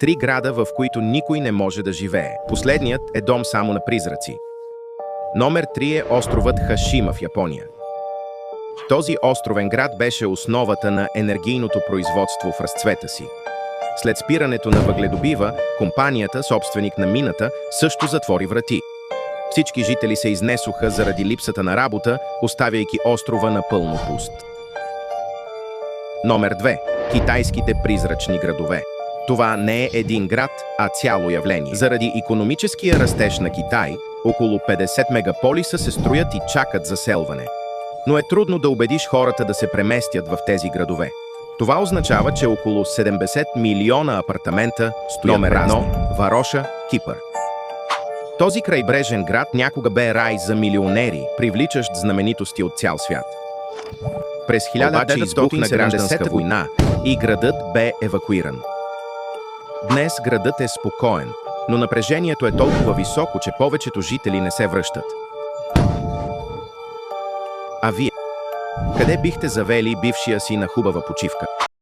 3 града, в които никой не може да живее. Последният е дом само на призраци. Номер 3 е островът Хашима в Япония. Този островен град беше основата на енергийното производство в разцвета си. След спирането на въгледобива, компанията, собственик на мината, също затвори врати. Всички жители се изнесоха заради липсата на работа, оставяйки острова напълно пуст. Номер 2. Китайските призрачни градове. Това не е един град, а цяло явление. Заради икономическия растеж на Китай, около 50 мегаполиса се строят и чакат заселване. Но е трудно да убедиш хората да се преместят в тези градове. Това означава, че около 70 милиона апартамента стоят празни. Вароша, Кипър. Този крайбрежен град някога бе рай за милионери, привличащ знаменитости от цял свят. През 1900 избухна гражданска война и градът бе евакуиран. Днес градът е спокоен, но напрежението е толкова високо, че повечето жители не се връщат. А вие? Къде бихте завели бившия си на хубава почивка?